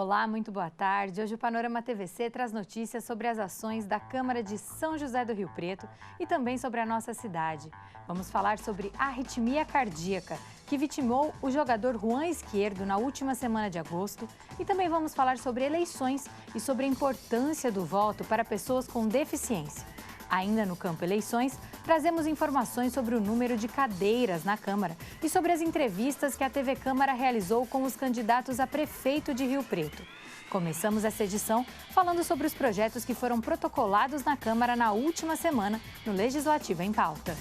Olá, muito boa tarde. Hoje o Panorama TVC traz notícias sobre as ações da Câmara de São José do Rio Preto e também sobre a nossa cidade. Vamos falar sobre arritmia cardíaca, que vitimou o jogador Juan Izquierdo na última semana de agosto. E também vamos falar sobre eleições e sobre a importância do voto para pessoas com deficiência. Ainda no campo eleições, trazemos informações sobre o número de cadeiras na Câmara e sobre as entrevistas que a TV Câmara realizou com os candidatos a prefeito de Rio Preto. Começamos essa edição falando sobre os projetos que foram protocolados na Câmara na última semana no Legislativo em Pauta.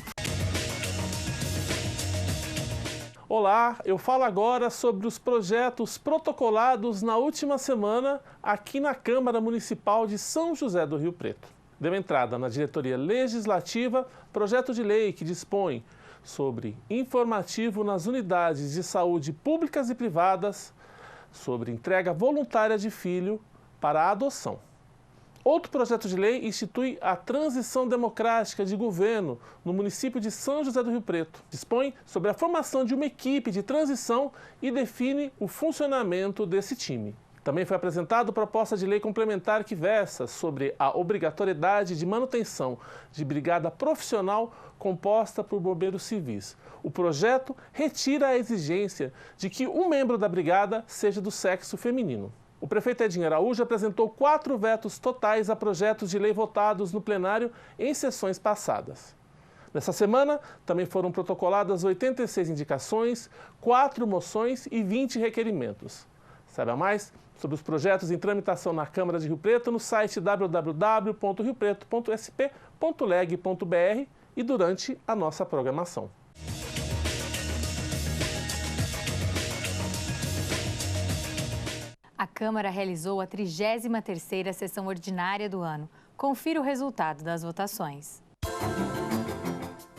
Olá, eu falo agora sobre os projetos protocolados na última semana aqui na Câmara Municipal de São José do Rio Preto. Deu entrada na diretoria legislativa projeto de lei que dispõe sobre informativo nas unidades de saúde públicas e privadas sobre entrega voluntária de filho para a adoção. Outro projeto de lei institui a transição democrática de governo no município de São José do Rio Preto. Dispõe sobre a formação de uma equipe de transição e define o funcionamento desse time. Também foi apresentada proposta de lei complementar que versa sobre a obrigatoriedade de manutenção de brigada profissional composta por bombeiros civis. O projeto retira a exigência de que um membro da brigada seja do sexo feminino. O prefeito Edinho Araújo apresentou 4 vetos totais a projetos de lei votados no plenário em sessões passadas. Nessa semana, também foram protocoladas 86 indicações, 4 moções e 20 requerimentos. Saiba mais sobre os projetos em tramitação na Câmara de Rio Preto no site www.riopreto.sp.leg.br e durante a nossa programação. A Câmara realizou a 33ª sessão ordinária do ano. Confira o resultado das votações.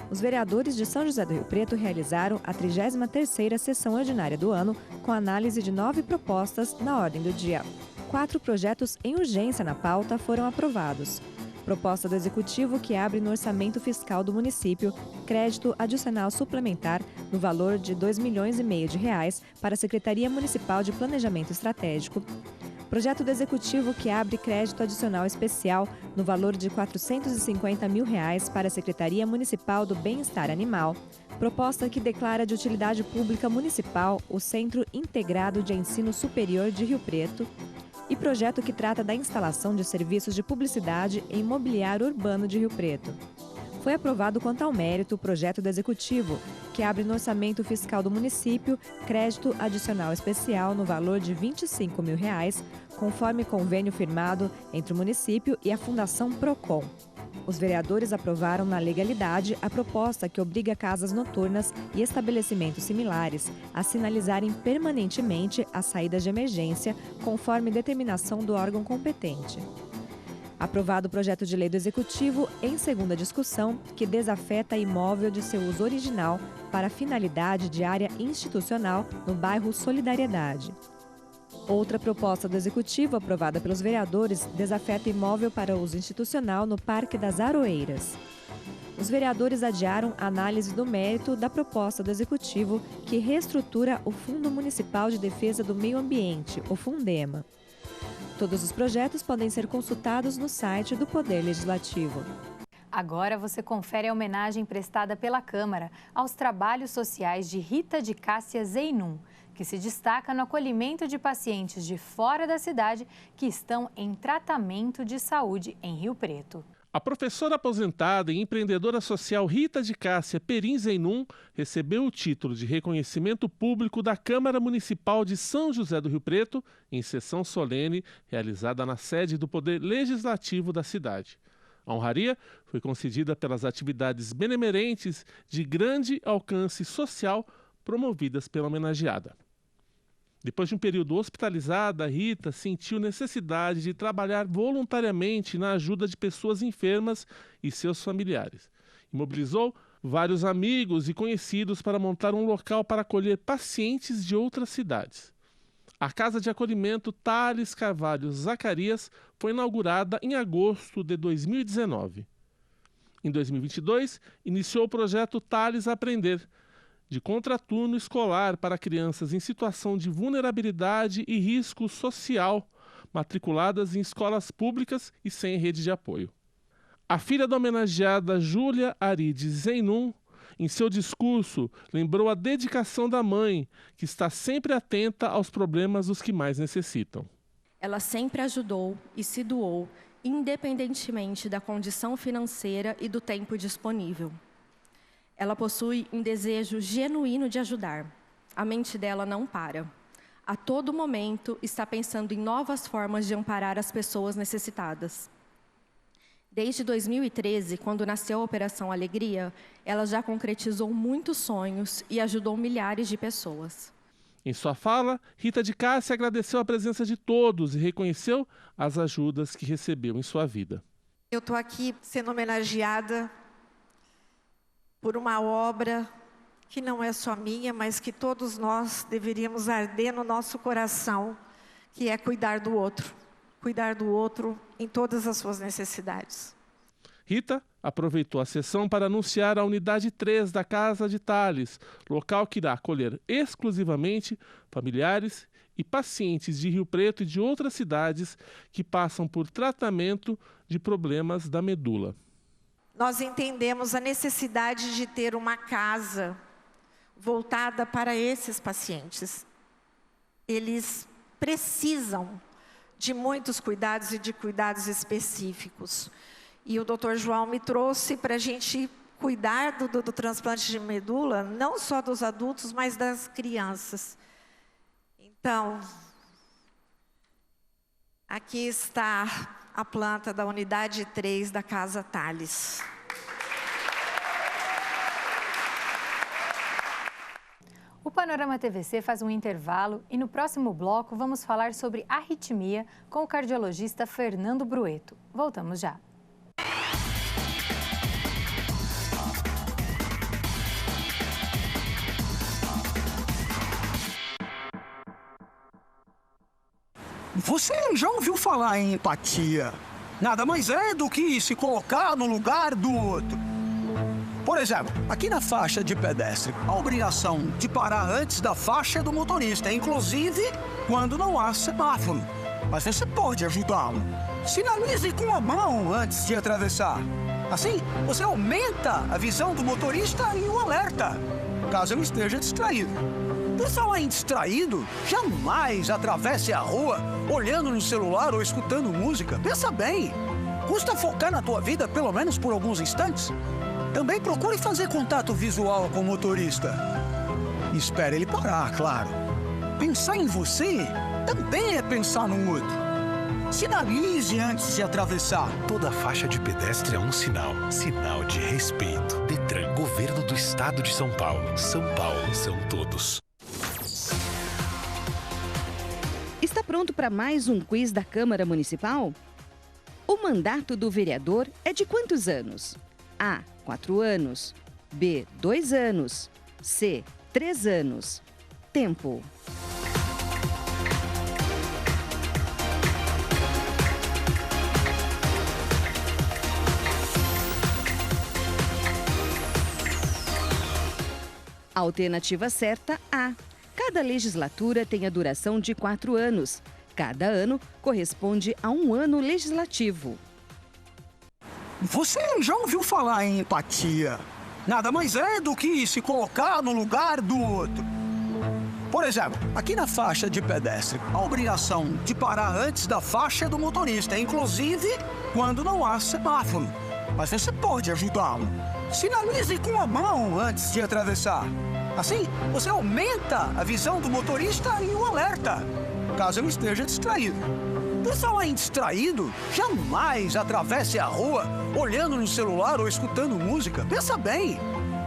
Os vereadores de São José do Rio Preto realizaram a 33ª sessão ordinária do ano, com análise de 9 propostas na ordem do dia. 4 projetos em urgência na pauta foram aprovados. Proposta do Executivo que abre no orçamento fiscal do município crédito adicional suplementar no valor de R$ 2,5 milhões para a Secretaria Municipal de Planejamento Estratégico. Projeto do Executivo que abre crédito adicional especial no valor de R$ 450 mil para a Secretaria Municipal do Bem-Estar Animal. Proposta que declara de utilidade pública municipal o Centro Integrado de Ensino Superior de Rio Preto. E projeto que trata da instalação de serviços de publicidade em mobiliário urbano de Rio Preto. Foi aprovado quanto ao mérito o projeto do Executivo, que abre no orçamento fiscal do município crédito adicional especial no valor de R$ 25 mil, conforme convênio firmado entre o município e a Fundação Procon. Os vereadores aprovaram na legalidade a proposta que obriga casas noturnas e estabelecimentos similares a sinalizarem permanentemente as saídas de emergência, conforme determinação do órgão competente. Aprovado o projeto de lei do Executivo em segunda discussão, que desafeta imóvel de seu uso original para finalidade de área institucional no bairro Solidariedade. Outra proposta do Executivo, aprovada pelos vereadores, desafeta imóvel para uso institucional no Parque das Aroeiras. Os vereadores adiaram a análise do mérito da proposta do Executivo, que reestrutura o Fundo Municipal de Defesa do Meio Ambiente, o Fundema. Todos os projetos podem ser consultados no site do Poder Legislativo. Agora você confere a homenagem prestada pela Câmara aos trabalhos sociais de Rita de Cássia Zeinum, que se destaca no acolhimento de pacientes de fora da cidade que estão em tratamento de saúde em Rio Preto. A professora aposentada e empreendedora social Rita de Cássia Perim Zeinum recebeu o título de reconhecimento público da Câmara Municipal de São José do Rio Preto em sessão solene realizada na sede do Poder Legislativo da cidade. A honraria foi concedida pelas atividades benemerentes de grande alcance social promovidas pela homenageada. Depois de um período hospitalizada, Rita sentiu necessidade de trabalhar voluntariamente na ajuda de pessoas enfermas e seus familiares. E mobilizou vários amigos e conhecidos para montar um local para acolher pacientes de outras cidades. A Casa de Acolhimento Thales Carvalho Zacarias foi inaugurada em agosto de 2019. Em 2022, iniciou o projeto Thales Aprender, de contraturno escolar para crianças em situação de vulnerabilidade e risco social, matriculadas em escolas públicas e sem rede de apoio. A filha da homenageada Júlia Aride Zeinun, em seu discurso, lembrou a dedicação da mãe, que está sempre atenta aos problemas dos que mais necessitam. Ela sempre ajudou e se doou, independentemente da condição financeira e do tempo disponível. Ela possui um desejo genuíno de ajudar. A mente dela não para. A todo momento está pensando em novas formas de amparar as pessoas necessitadas. Desde 2013, quando nasceu a Operação Alegria, ela já concretizou muitos sonhos e ajudou milhares de pessoas. Em sua fala, Rita de Cássia agradeceu a presença de todos e reconheceu as ajudas que recebeu em sua vida. Eu estou aqui sendo homenageada por uma obra que não é só minha, mas que todos nós deveríamos arder no nosso coração, que é cuidar do outro em todas as suas necessidades. Rita aproveitou a sessão para anunciar a unidade 3 da Casa de Tales, local que irá acolher exclusivamente familiares e pacientes de Rio Preto e de outras cidades que passam por tratamento de problemas da medula. Nós entendemos a necessidade de ter uma casa voltada para esses pacientes. Eles precisam de muitos cuidados e de cuidados específicos. E o Dr. João me trouxe para a gente cuidar do transplante de medula, não só dos adultos, mas das crianças. Então, aqui está a planta da unidade 3 da Casa Tales. O Panorama TVC faz um intervalo e no próximo bloco vamos falar sobre arritmia com o cardiologista Fernando Brueto. Voltamos já. Você já ouviu falar em empatia? Nada mais é do que se colocar no lugar do outro. Por exemplo, aqui na faixa de pedestre, a obrigação de parar antes da faixa é do motorista, inclusive quando não há semáforo. Mas você pode ajudá-lo. Sinalize com a mão antes de atravessar. Assim, você aumenta a visão do motorista e o alerta, caso ele esteja distraído. Pessoal em distraído, jamais atravesse a rua olhando no celular ou escutando música. Pensa bem, custa focar na tua vida pelo menos por alguns instantes? Também procure fazer contato visual com o motorista. Espere ele parar, claro. Pensar em você também é pensar no outro. Sinalize antes de atravessar. Toda faixa de pedestre é um sinal. Sinal de respeito. Detran, Governo do Estado de São Paulo. São Paulo são todos. Está pronto para mais um quiz da Câmara Municipal? O mandato do vereador é de quantos anos? A, 4 anos. B, 2 anos. C, 3 anos. Tempo. Alternativa certa, A. Cada legislatura tem a duração de 4 anos. Cada ano corresponde a um ano legislativo. Você já ouviu falar em empatia? Nada mais é do que se colocar no lugar do outro. Por exemplo, aqui na faixa de pedestre, a obrigação de parar antes da faixa é do motorista, inclusive quando não há semáforo. Mas você pode ajudá-lo. Sinalize com a mão antes de atravessar. Assim, você aumenta a visão do motorista e o alerta, caso ele esteja distraído. Pessoal em distraído, jamais atravesse a rua olhando no celular ou escutando música. Pensa bem,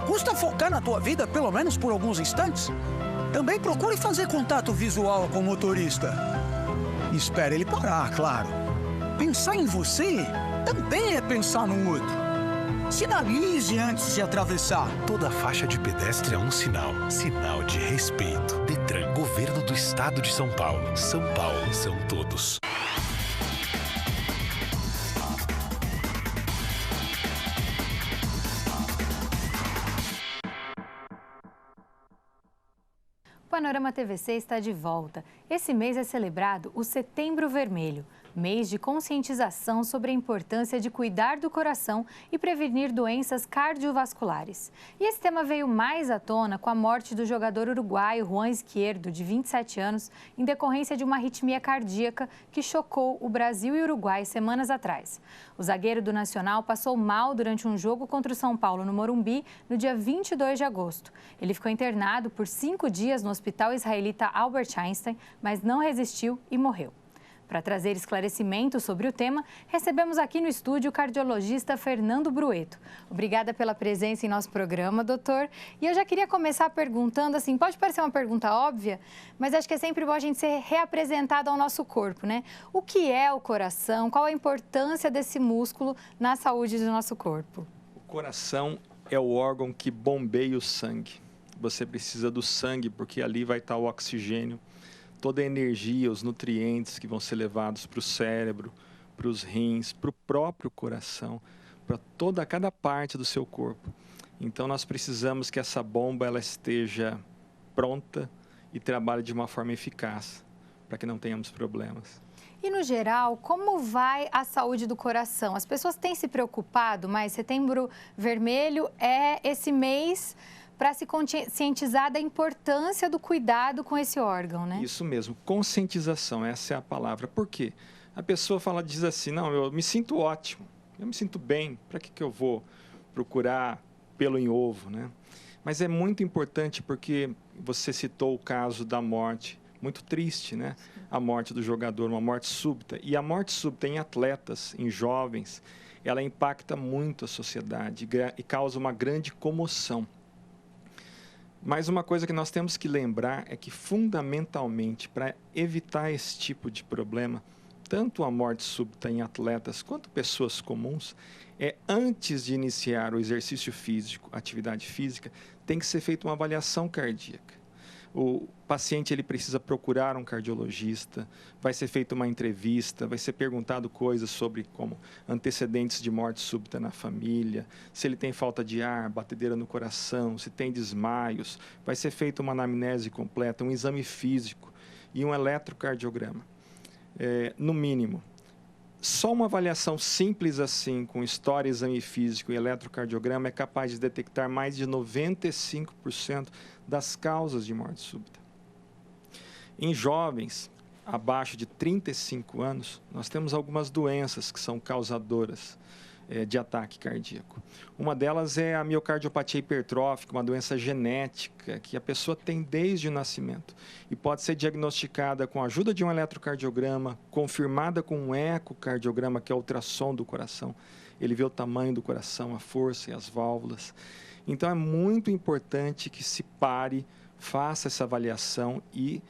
custa focar na tua vida pelo menos por alguns instantes? Também procure fazer contato visual com o motorista. Espere ele parar, claro. Pensar em você também é pensar no outro. Sinalize antes de atravessar. Toda faixa de pedestre é um sinal. Sinal de respeito. Detran, Governo do Estado de São Paulo. São Paulo são todos. O Panorama TVC está de volta. Esse mês é celebrado o Setembro Vermelho, mês de conscientização sobre a importância de cuidar do coração e prevenir doenças cardiovasculares. E esse tema veio mais à tona com a morte do jogador uruguaio Juan Izquierdo, de 27 anos, em decorrência de uma arritmia cardíaca que chocou o Brasil e o Uruguai semanas atrás. O zagueiro do Nacional passou mal durante um jogo contra o São Paulo no Morumbi no dia 22 de agosto. Ele ficou internado por 5 dias no hospital israelita Albert Einstein, mas não resistiu e morreu. Para trazer esclarecimentos sobre o tema, recebemos aqui no estúdio o cardiologista Fernando Brueto. Obrigada pela presença em nosso programa, doutor. E eu já queria começar perguntando, assim, pode parecer uma pergunta óbvia, mas acho que é sempre bom a gente ser reapresentado ao nosso corpo, né? O que é o coração? Qual a importância desse músculo na saúde do nosso corpo? O coração é o órgão que bombeia o sangue. Você precisa do sangue porque ali vai estar o oxigênio, toda a energia, os nutrientes que vão ser levados para o cérebro, para os rins, para o próprio coração, para cada parte do seu corpo. Então, nós precisamos que essa bomba ela esteja pronta e trabalhe de uma forma eficaz, para que não tenhamos problemas. E, no geral, como vai a saúde do coração? As pessoas têm se preocupado, mas Setembro Vermelho é esse mês para se conscientizar da importância do cuidado com esse órgão, né? Isso mesmo, conscientização, essa é a palavra. Por quê? A pessoa diz assim, não, eu me sinto ótimo, eu me sinto bem, para que eu vou procurar pelo em ovo, né? Mas é muito importante porque você citou o caso da morte, muito triste, né? A morte do jogador, uma morte súbita. E a morte súbita em atletas, em jovens, ela impacta muito a sociedade e causa uma grande comoção. Mas uma coisa que nós temos que lembrar é que, fundamentalmente, para evitar esse tipo de problema, tanto a morte súbita em atletas quanto pessoas comuns, antes de iniciar o exercício físico, atividade física, tem que ser feita uma avaliação cardíaca. O paciente ele precisa procurar um cardiologista, vai ser feita uma entrevista, vai ser perguntado coisas sobre como antecedentes de morte súbita na família, se ele tem falta de ar, batedeira no coração, se tem desmaios, vai ser feita uma anamnese completa, um exame físico e um eletrocardiograma, no mínimo. Só uma avaliação simples assim, com história, exame físico e eletrocardiograma, é capaz de detectar mais de 95% das causas de morte súbita. Em jovens abaixo de 35 anos, nós temos algumas doenças que são causadoras de ataque cardíaco. Uma delas é a miocardiopatia hipertrófica, uma doença genética que a pessoa tem desde o nascimento e pode ser diagnosticada com a ajuda de um eletrocardiograma, confirmada com um ecocardiograma, que é o ultrassom do coração. Ele vê o tamanho do coração, a força e as válvulas. Então, é muito importante que se pare, faça essa avaliação e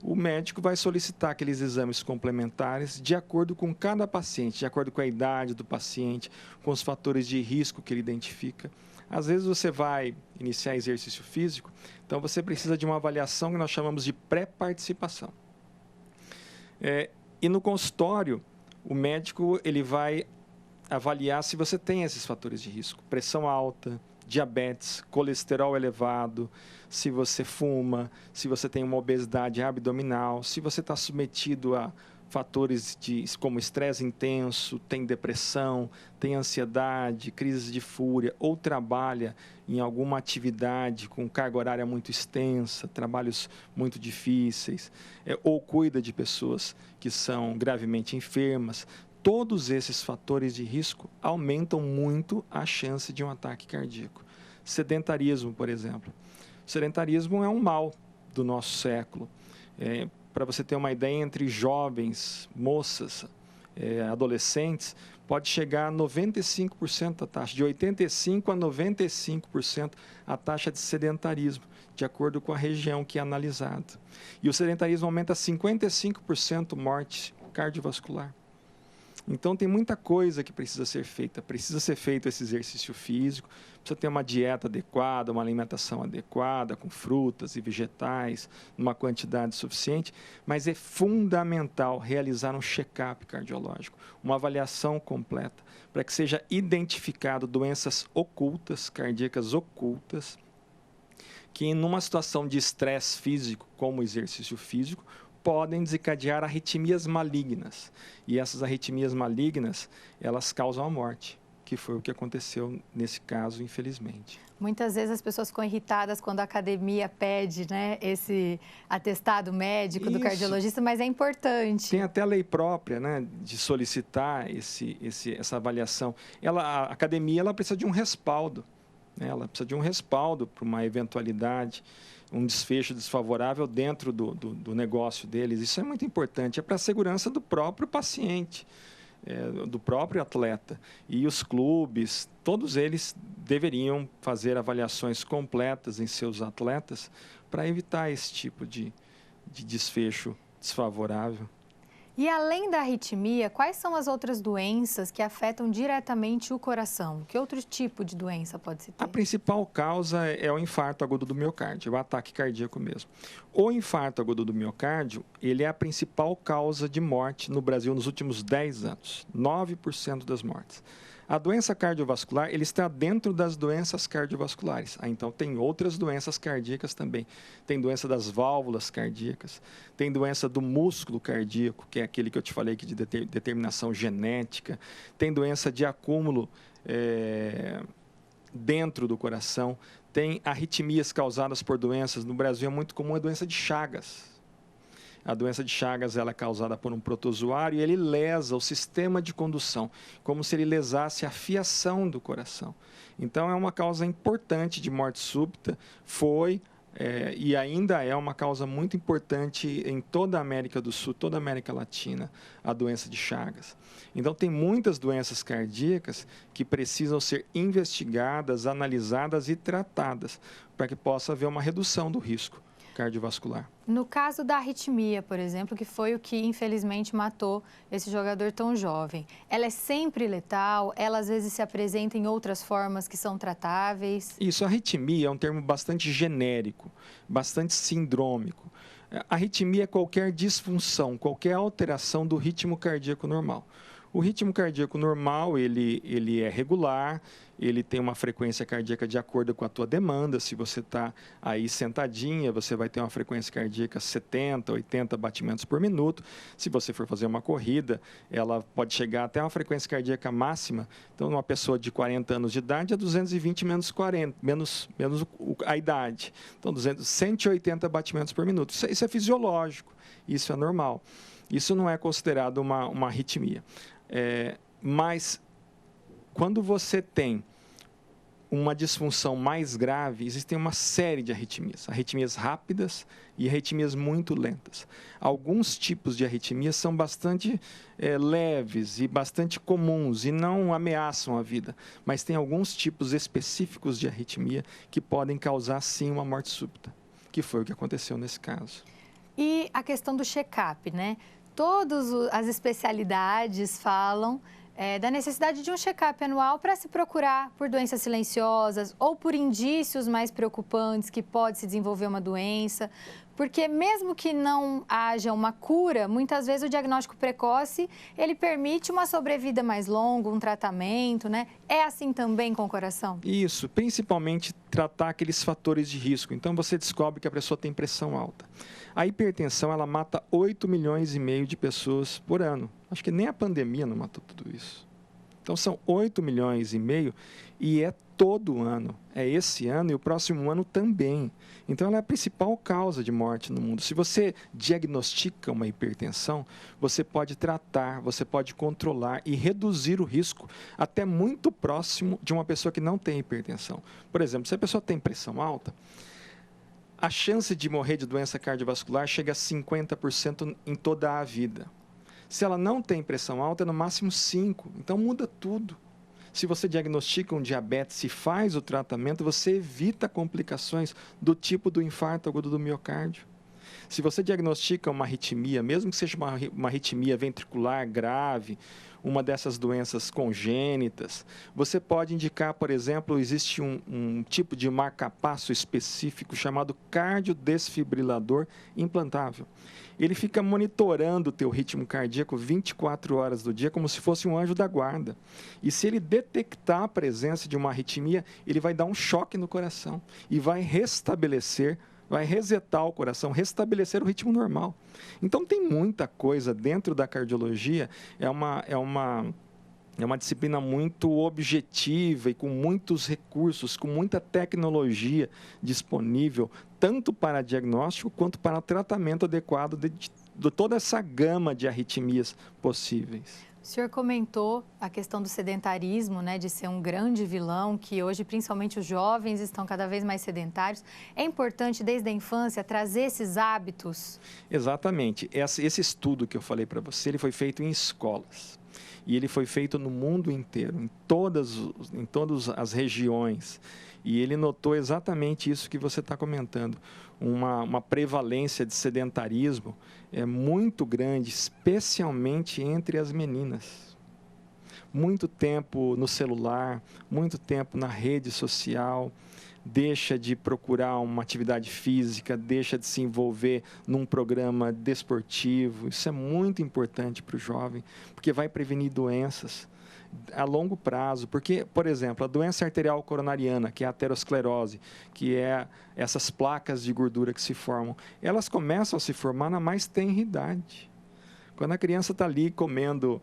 o médico vai solicitar aqueles exames complementares de acordo com cada paciente, de acordo com a idade do paciente, com os fatores de risco que ele identifica. Às vezes você vai iniciar exercício físico, então você precisa de uma avaliação que nós chamamos de pré-participação. E no consultório, o médico ele vai avaliar se você tem esses fatores de risco, pressão alta, diabetes, colesterol elevado, se você fuma, se você tem uma obesidade abdominal, se você está submetido a fatores como estresse intenso, tem depressão, tem ansiedade, crises de fúria, ou trabalha em alguma atividade com carga horária muito extensa, trabalhos muito difíceis, ou cuida de pessoas que são gravemente enfermas. Todos esses fatores de risco aumentam muito a chance de um ataque cardíaco. Sedentarismo, por exemplo. O sedentarismo é um mal do nosso século. Para você ter uma ideia, entre jovens, moças, adolescentes, pode chegar a 95% a taxa, de 85% a 95% a taxa de sedentarismo, de acordo com a região que é analisada. E o sedentarismo aumenta 55% morte cardiovascular. Então, tem muita coisa que precisa ser feita. Precisa ser feito esse exercício físico, precisa ter uma dieta adequada, uma alimentação adequada, com frutas e vegetais, numa quantidade suficiente, mas é fundamental realizar um check-up cardiológico, uma avaliação completa, para que seja identificado doenças ocultas, cardíacas ocultas, que, numa situação de estresse físico, como exercício físico, podem desencadear arritmias malignas. E essas arritmias malignas, elas causam a morte, que foi o que aconteceu nesse caso, infelizmente. Muitas vezes as pessoas ficam irritadas quando a academia pede, né, esse atestado médico do cardiologista, mas é importante. Tem até a lei própria, né, de solicitar essa avaliação. A academia ela precisa de um respaldo, né, ela precisa de um respaldo para uma eventualidade, um desfecho desfavorável dentro do negócio deles. Isso é muito importante, é para a segurança do próprio paciente. Do próprio atleta. E os clubes, todos eles deveriam fazer avaliações completas em seus atletas para evitar esse tipo de desfecho desfavorável. E além da arritmia, quais são as outras doenças que afetam diretamente o coração? Que outro tipo de doença pode se ter? A principal causa é o infarto agudo do miocárdio, o ataque cardíaco mesmo. O infarto agudo do miocárdio, ele é a principal causa de morte no Brasil nos últimos 10 anos. 9% das mortes. A doença cardiovascular, ele está dentro das doenças cardiovasculares. Então, tem outras doenças cardíacas também. Tem doença das válvulas cardíacas, tem doença do músculo cardíaco, que é aquele que eu te falei que de determinação genética, tem doença de acúmulo dentro do coração, tem arritmias causadas por doenças. No Brasil é muito comum a doença de Chagas. A doença de Chagas ela é causada por um protozoário e ele lesa o sistema de condução, como se ele lesasse a fiação do coração. Então, é uma causa importante de morte súbita, e ainda é uma causa muito importante em toda a América do Sul, toda a América Latina, a doença de Chagas. Então, tem muitas doenças cardíacas que precisam ser investigadas, analisadas e tratadas, para que possa haver uma redução do risco cardiovascular. No caso da arritmia, por exemplo, que foi o que infelizmente matou esse jogador tão jovem, ela é sempre letal? Ela às vezes se apresenta em outras formas que são tratáveis? Isso, a arritmia é um termo bastante genérico, bastante sindrômico. A arritmia é qualquer disfunção, qualquer alteração do ritmo cardíaco normal. O ritmo cardíaco normal, ele é regular, ele tem uma frequência cardíaca de acordo com a tua demanda. Se você está aí sentadinha, você vai ter uma frequência cardíaca 70, 80 batimentos por minuto. Se você for fazer uma corrida, ela pode chegar até uma frequência cardíaca máxima. Então, uma pessoa de 40 anos de idade é 220 menos 40, menos a idade. Então, 180 batimentos por minuto. Isso é fisiológico, isso é normal. Isso não é considerado uma arritmia. Mas quando você tem uma disfunção mais grave, existem uma série de arritmias. Arritmias rápidas e arritmias muito lentas. Alguns tipos de arritmias são bastante leves e bastante comuns e não ameaçam a vida. Mas tem alguns tipos específicos de arritmia que podem causar, sim, uma morte súbita, que foi o que aconteceu nesse caso. E a questão do check-up, né? Todas as especialidades falam da necessidade de um check-up anual para se procurar por doenças silenciosas ou por indícios mais preocupantes que pode se desenvolver uma doença. Porque mesmo que não haja uma cura, muitas vezes o diagnóstico precoce, ele permite uma sobrevida mais longa, um tratamento, né? É assim também com o coração? Isso, principalmente tratar aqueles fatores de risco. Então, você descobre que a pessoa tem pressão alta. A hipertensão, ela mata 8,5 milhões de pessoas por ano. Acho que nem a pandemia não matou tudo isso. Então, são 8,5 milhões e é todo ano. É esse ano e o próximo ano também. Então, ela é a principal causa de morte no mundo. Se você diagnostica uma hipertensão, você pode tratar, você pode controlar e reduzir o risco até muito próximo de uma pessoa que não tem hipertensão. Por exemplo, se a pessoa tem pressão alta, a chance de morrer de doença cardiovascular chega a 50% em toda a vida. Se ela não tem pressão alta, é no máximo 5%. Então, muda tudo. Se você diagnostica um diabetes e faz o tratamento, você evita complicações do tipo do infarto agudo do miocárdio. Se você diagnostica uma arritmia, mesmo que seja uma arritmia ventricular grave, uma dessas doenças congênitas, você pode indicar, por exemplo, existe um tipo de marcapasso específico chamado cardiodesfibrilador implantável. Ele fica monitorando o teu ritmo cardíaco 24 horas do dia, como se fosse um anjo da guarda. E se ele detectar a presença de uma arritmia, ele vai dar um choque no coração e vai restabelecer, vai resetar o coração, restabelecer o ritmo normal. Então, tem muita coisa dentro da cardiologia, é uma disciplina muito objetiva e com muitos recursos, com muita tecnologia disponível, tanto para diagnóstico quanto para tratamento adequado de toda essa gama de arritmias possíveis. O senhor comentou a questão do sedentarismo, né, de ser um grande vilão, que hoje, principalmente os jovens, estão cada vez mais sedentários. É importante, desde a infância, trazer esses hábitos? Exatamente. Esse estudo que eu falei para você, ele foi feito em escolas. E ele foi feito no mundo inteiro, em todas as regiões. E ele notou exatamente isso que você está comentando. Uma prevalência de sedentarismo muito grande, especialmente entre as meninas. Muito tempo no celular, muito tempo na rede social, deixa de procurar uma atividade física, deixa de se envolver num programa desportivo. Isso é muito importante para o jovem, porque vai prevenir doenças a longo prazo. Porque, por exemplo, a doença arterial coronariana, que é a aterosclerose, que é essas placas de gordura que se formam, elas começam a se formar na mais tenra idade. Quando a criança está ali comendo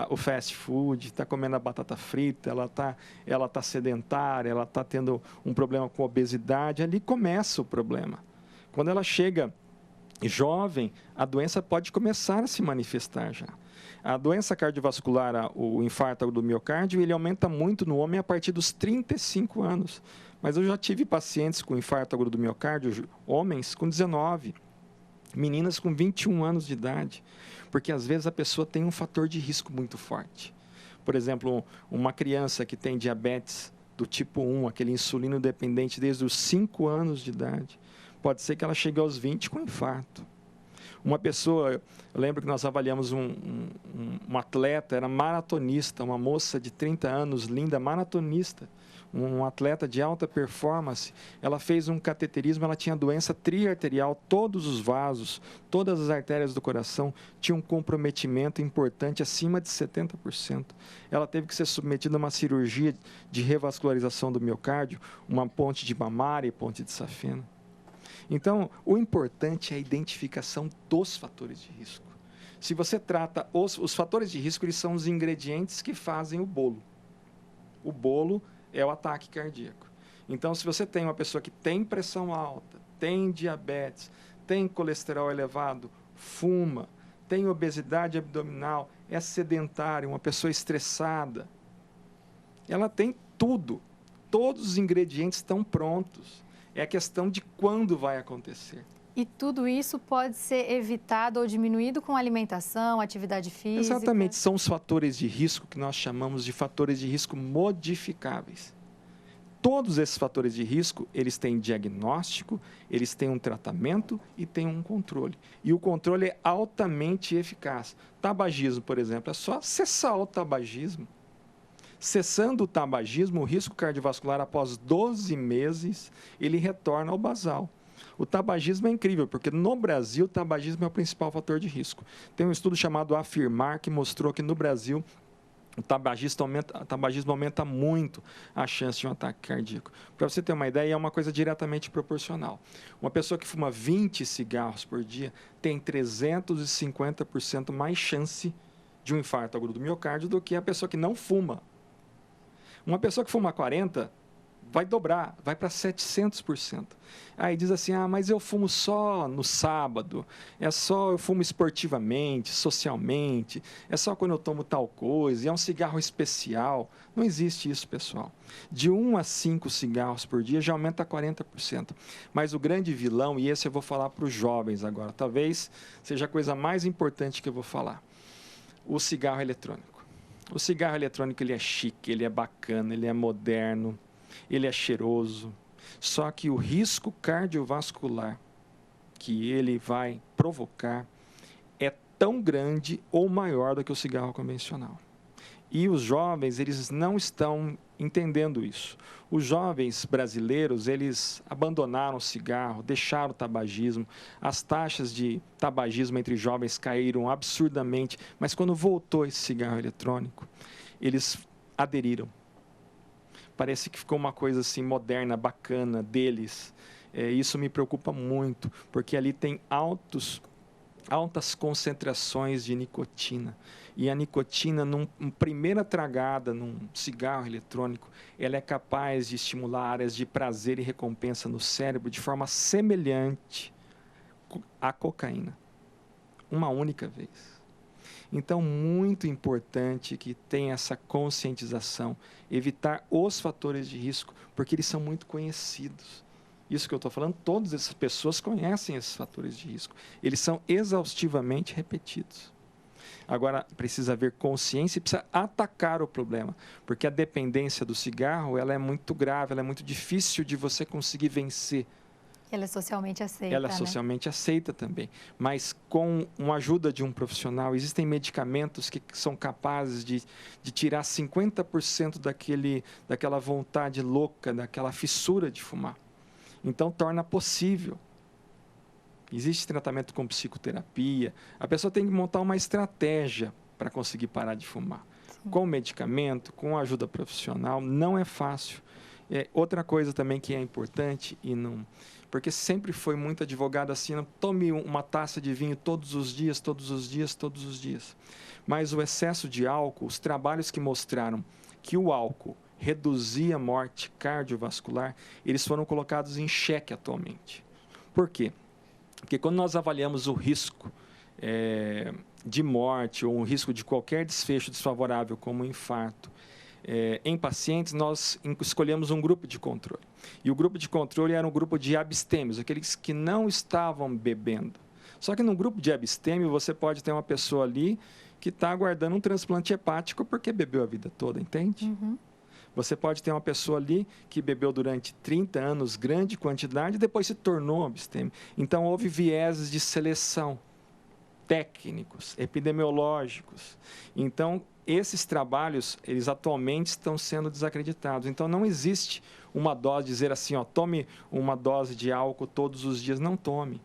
o fast food, está comendo a batata frita, ela tá sedentária, ela está tendo um problema com obesidade, ali começa o problema. Quando ela chega jovem, a doença pode começar a se manifestar já. A doença cardiovascular, o infarto do miocárdio, ele aumenta muito no homem a partir dos 35 anos. Mas eu já tive pacientes com infarto agudo do miocárdio, homens com 19, meninas com 21 anos de idade. Porque às vezes a pessoa tem um fator de risco muito forte. Por exemplo, uma criança que tem diabetes do tipo 1, aquele insulino dependente desde os 5 anos de idade, pode ser que ela chegue aos 20 com infarto. Uma pessoa, eu lembro que nós avaliamos um atleta, era maratonista, uma moça de 30 anos, linda, maratonista, um atleta de alta performance. Ela fez um cateterismo, ela tinha doença triarterial, todos os vasos, todas as artérias do coração tinham um comprometimento importante, acima de 70%. Ela teve que ser submetida a uma cirurgia de revascularização do miocárdio, uma ponte de mamária e ponte de safena. Então, o importante é a identificação dos fatores de risco. Se você trata os fatores de risco, eles são os ingredientes que fazem o bolo. O bolo é o ataque cardíaco. Então, se você tem uma pessoa que tem pressão alta, tem diabetes, tem colesterol elevado, fuma, tem obesidade abdominal, é sedentária, uma pessoa estressada, ela tem tudo. Todos os ingredientes estão prontos. É a questão de quando vai acontecer. E tudo isso pode ser evitado ou diminuído com alimentação, atividade física? Exatamente, são os fatores de risco que nós chamamos de fatores de risco modificáveis. Todos esses fatores de risco, eles têm diagnóstico, eles têm um tratamento e têm um controle. E o controle é altamente eficaz. Tabagismo, por exemplo, é só cessar o tabagismo. Cessando o tabagismo, o risco cardiovascular após 12 meses, ele retorna ao basal. O tabagismo é incrível, porque no Brasil o tabagismo é o principal fator de risco. Tem um estudo chamado Afirmar, que mostrou que no Brasil o tabagismo aumenta muito a chance de um ataque cardíaco. Para você ter uma ideia, é uma coisa diretamente proporcional. Uma pessoa que fuma 20 cigarros por dia tem 350% mais chance de um infarto agudo do miocárdio do que a pessoa que não fuma. Uma pessoa que fuma 40 vai dobrar, vai para 700%. Aí diz assim, mas eu fumo só no sábado, eu fumo esportivamente, socialmente, é só quando eu tomo tal coisa, é um cigarro especial. Não existe isso, pessoal. De 1 a 5 cigarros por dia já aumenta 40%. Mas o grande vilão, e esse eu vou falar para os jovens agora, talvez seja a coisa mais importante que eu vou falar, o cigarro eletrônico. O cigarro eletrônico, ele é chique, ele é bacana, ele é moderno, ele é cheiroso. Só que o risco cardiovascular que ele vai provocar é tão grande ou maior do que o cigarro convencional. E os jovens, eles não estão entendendo isso. Os jovens brasileiros, eles abandonaram o cigarro, deixaram o tabagismo. As taxas de tabagismo entre jovens caíram absurdamente, mas quando voltou esse cigarro eletrônico, eles aderiram. Parece que ficou uma coisa assim moderna, bacana deles. Isso me preocupa muito, porque ali tem altas concentrações de nicotina. E a nicotina, numa primeira tragada, num cigarro eletrônico, ela é capaz de estimular áreas de prazer e recompensa no cérebro de forma semelhante à cocaína. Uma única vez. Então, muito importante que tenha essa conscientização, evitar os fatores de risco, porque eles são muito conhecidos. Isso que eu estou falando, todas essas pessoas conhecem esses fatores de risco. Eles são exaustivamente repetidos. Agora, precisa haver consciência e precisa atacar o problema, porque a dependência do cigarro ela é muito grave, ela é muito difícil de você conseguir vencer. Ela é socialmente aceita, Ela é socialmente aceita também, mas com a ajuda de um profissional, existem medicamentos que são capazes de tirar 50% daquela vontade louca, daquela fissura de fumar. Então, torna possível. Existe tratamento com psicoterapia. A pessoa tem que montar uma estratégia para conseguir parar de fumar. Sim. Com medicamento, com ajuda profissional, não é fácil. Outra coisa também que é importante, porque sempre foi muito advogado assim, não tome uma taça de vinho todos os dias, todos os dias, todos os dias. Mas o excesso de álcool, os trabalhos que mostraram que o álcool reduzia a morte cardiovascular, eles foram colocados em xeque atualmente. Por quê? Porque quando nós avaliamos o risco de morte ou o risco de qualquer desfecho desfavorável, como um infarto, em pacientes, nós escolhemos um grupo de controle. E o grupo de controle era um grupo de abstêmios, aqueles que não estavam bebendo. Só que no grupo de abstêmio, você pode ter uma pessoa ali que está aguardando um transplante hepático porque bebeu a vida toda, entende? Uhum. Você pode ter uma pessoa ali que bebeu durante 30 anos, grande quantidade, e depois se tornou abstêmio. Então, houve vieses de seleção, técnicos, epidemiológicos. Então, esses trabalhos, eles atualmente estão sendo desacreditados. Então, não existe uma dose, dizer assim, tome uma dose de álcool todos os dias. Não tome.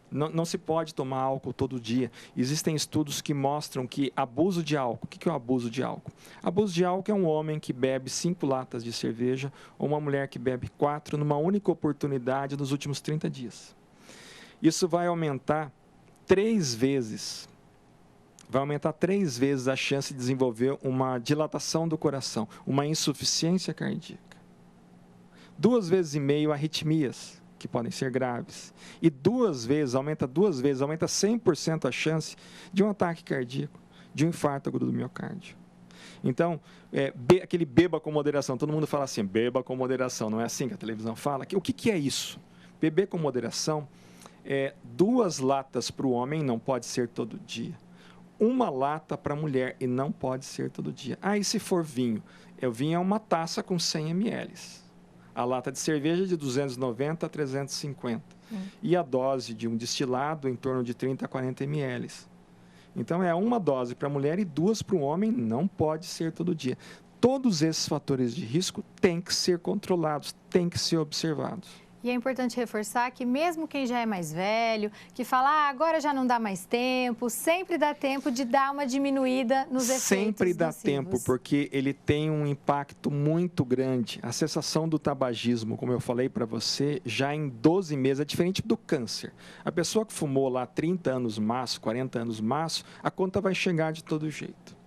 Não se pode tomar álcool todo dia. Existem estudos que mostram que abuso de álcool... O que é o abuso de álcool? Abuso de álcool é um homem que bebe 5 latas de cerveja ou uma mulher que bebe 4 numa única oportunidade nos últimos 30 dias. Isso vai aumentar 3 vezes. Vai aumentar 3 vezes a chance de desenvolver uma dilatação do coração, uma insuficiência cardíaca. 2,5 vezes arritmias, que podem ser graves. E 2 vezes, aumenta 100% a chance de um ataque cardíaco, de um infarto agudo do miocárdio. Então, aquele beba com moderação, todo mundo fala assim, beba com moderação, não é assim que a televisão fala? O que é isso? Beber com moderação 2 latas para o homem, não pode ser todo dia. 1 lata para a mulher, e não pode ser todo dia. E se for vinho? O vinho é uma taça com 100 ml. A lata de cerveja de 290 a 350. E a dose de um destilado em torno de 30 a 40 ml. Então, é 1 dose para a mulher e 2 para o homem, não pode ser todo dia. Todos esses fatores de risco têm que ser controlados, têm que ser observados. E é importante reforçar que mesmo quem já é mais velho, que fala, agora já não dá mais tempo, sempre dá tempo de dar uma diminuída nos efeitos Sempre dá nocivos. tempo, porque ele tem um impacto muito grande. A cessação do tabagismo, como eu falei para você, já em 12 meses, é diferente do câncer. A pessoa que fumou lá 30 anos maço, 40 anos maço, a conta vai chegar de todo jeito.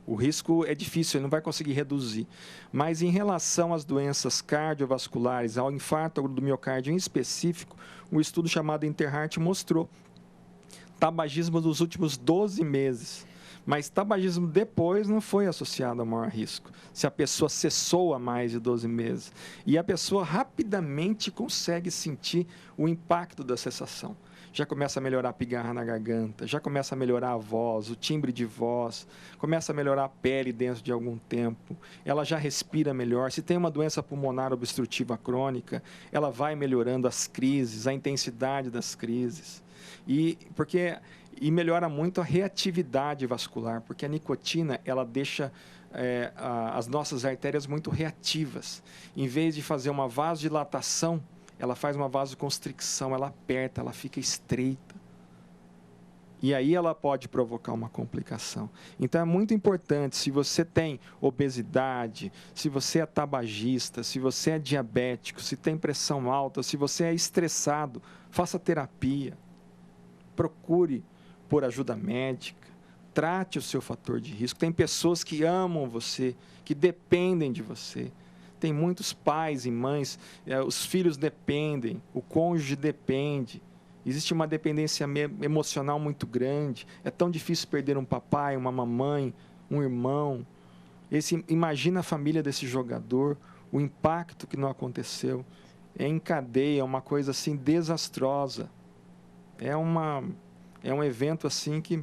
O risco é difícil, ele não vai conseguir reduzir. Mas em relação às doenças cardiovasculares, ao infarto agudo do miocárdio em específico, um estudo chamado Interheart mostrou tabagismo nos últimos 12 meses. Mas tabagismo depois não foi associado a maior risco, se a pessoa cessou há mais de 12 meses. E a pessoa rapidamente consegue sentir o impacto da cessação. já começa a melhorar a pigarra na garganta, já começa a melhorar a voz, o timbre de voz, começa a melhorar a pele dentro de algum tempo, ela já respira melhor. Se tem uma doença pulmonar obstrutiva crônica, ela vai melhorando as crises, a intensidade das crises. E melhora muito a reatividade vascular, porque a nicotina ela deixa as nossas artérias muito reativas. Em vez de fazer uma vasodilatação, ela faz uma vasoconstricção, ela aperta, ela fica estreita. E aí ela pode provocar uma complicação. Então é muito importante, se você tem obesidade, se você é tabagista, se você é diabético, se tem pressão alta, se você é estressado, faça terapia, procure por ajuda médica, trate o seu fator de risco. Tem pessoas que amam você, que dependem de você. Tem muitos pais e mães, os filhos dependem, o cônjuge depende. Existe uma dependência emocional muito grande. É tão difícil perder um papai, uma mamãe, um irmão. Imagina a família desse jogador, o impacto que não aconteceu. É em cadeia, é uma coisa assim desastrosa. É um evento assim que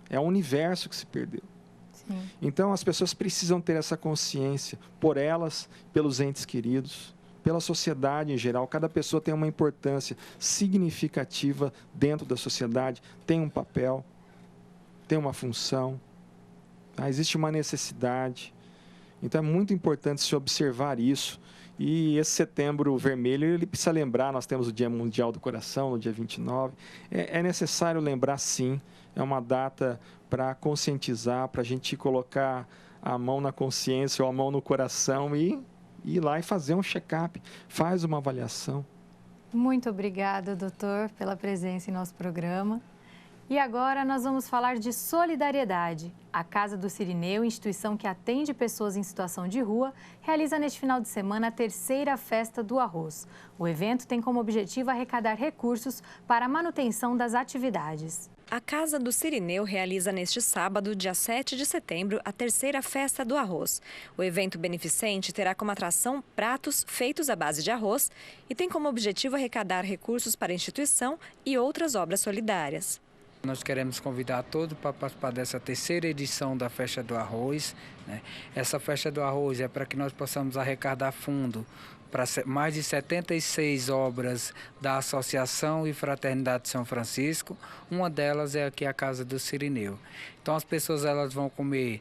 é um universo que se perdeu. Sim. Então, as pessoas precisam ter essa consciência, por elas, pelos entes queridos, pela sociedade em geral. Cada pessoa tem uma importância significativa dentro da sociedade, tem um papel, tem uma função, existe uma necessidade. Então, é muito importante se observar isso. E esse Setembro Vermelho, ele precisa lembrar, nós temos o Dia Mundial do Coração, no dia 29. É necessário lembrar, sim, é uma data para conscientizar, para a gente colocar a mão na consciência ou a mão no coração e ir lá e fazer um check-up, faz uma avaliação. Muito obrigada, doutor, pela presença em nosso programa. E agora nós vamos falar de solidariedade. A Casa do Cirineu, instituição que atende pessoas em situação de rua, realiza neste final de semana a 3ª Festa do Arroz. O evento tem como objetivo arrecadar recursos para a manutenção das atividades. A Casa do Cirineu realiza neste sábado, dia 7 de setembro, a 3ª Festa do Arroz. O evento beneficente terá como atração pratos feitos à base de arroz e tem como objetivo arrecadar recursos para a instituição e outras obras solidárias. Nós queremos convidar todos para participar dessa 3ª edição da Festa do Arroz. Essa Festa do Arroz é para que nós possamos arrecadar fundo para mais de 76 obras da Associação e Fraternidade de São Francisco. Uma delas é aqui a Casa do Cirineu. Então as pessoas elas vão comer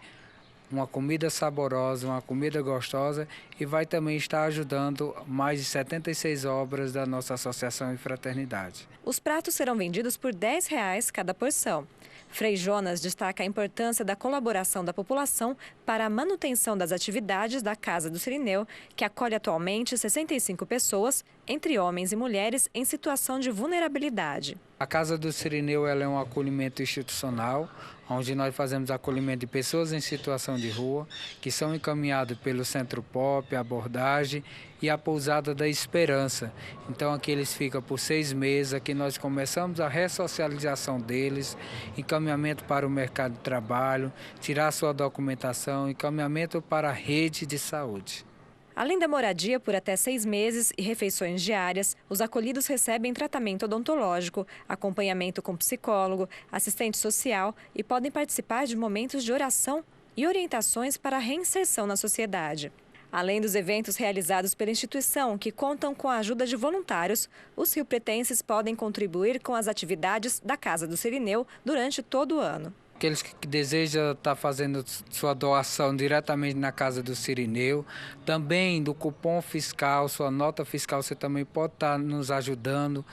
uma comida saborosa, uma comida gostosa e vai também estar ajudando mais de 76 obras da nossa Associação e Fraternidade. Os pratos serão vendidos por R$10 cada porção. Frei Jonas destaca a importância da colaboração da população para a manutenção das atividades da Casa do Cirineu, que acolhe atualmente 65 pessoas, entre homens e mulheres, em situação de vulnerabilidade. A Casa do Cirineu ela é um acolhimento institucional, onde nós fazemos acolhimento de pessoas em situação de rua, que são encaminhadas pelo Centro Pop, a abordagem e a Pousada da Esperança. Então aqui eles ficam por 6 meses, aqui nós começamos a ressocialização deles, encaminhamento para o mercado de trabalho, tirar sua documentação, encaminhamento para a rede de saúde. Além da moradia por até 6 meses e refeições diárias, os acolhidos recebem tratamento odontológico, acompanhamento com psicólogo, assistente social e podem participar de momentos de oração e orientações para a reinserção na sociedade. Além dos eventos realizados pela instituição, que contam com a ajuda de voluntários, os riopretenses podem contribuir com as atividades da Casa do Cirineu durante todo o ano. Aqueles que desejam estar fazendo sua doação diretamente na Casa do Cirineu, também do cupom fiscal, sua nota fiscal, você também pode estar nos ajudando,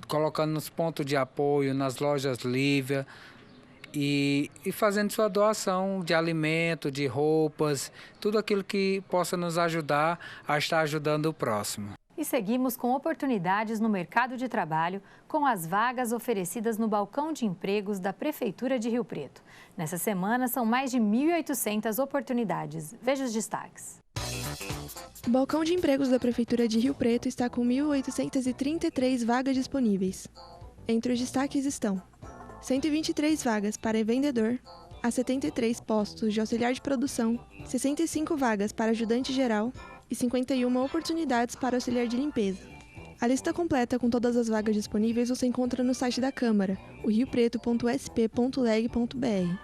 colocando nos pontos de apoio, nas lojas Lívia e fazendo sua doação de alimento, de roupas, tudo aquilo que possa nos ajudar a estar ajudando o próximo. E seguimos com oportunidades no mercado de trabalho com as vagas oferecidas no balcão de empregos da Prefeitura de Rio Preto. Nessa semana, são mais de 1.800 oportunidades. Veja os destaques. O balcão de empregos da Prefeitura de Rio Preto está com 1.833 vagas disponíveis. Entre os destaques estão 123 vagas para vendedor, há 73 postos de auxiliar de produção, 65 vagas para ajudante geral, e 51 oportunidades para auxiliar de limpeza. A lista completa com todas as vagas disponíveis você encontra no site da Câmara, o riopreto.sp.leg.br.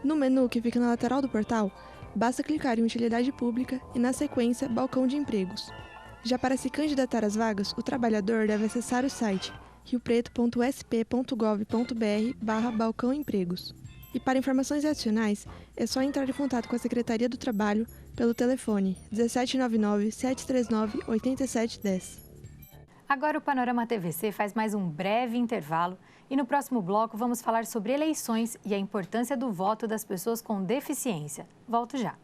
No menu que fica na lateral do portal, basta clicar em Utilidade Pública e, na sequência, Balcão de Empregos. Já para se candidatar às vagas, o trabalhador deve acessar o site riopreto.sp.gov.br/balcão-empregos. E para informações adicionais, é só entrar em contato com a Secretaria do Trabalho pelo telefone 1799-739-8710. Agora o Panorama TVC faz mais um breve intervalo e no próximo bloco vamos falar sobre eleições e a importância do voto das pessoas com deficiência. Volto já.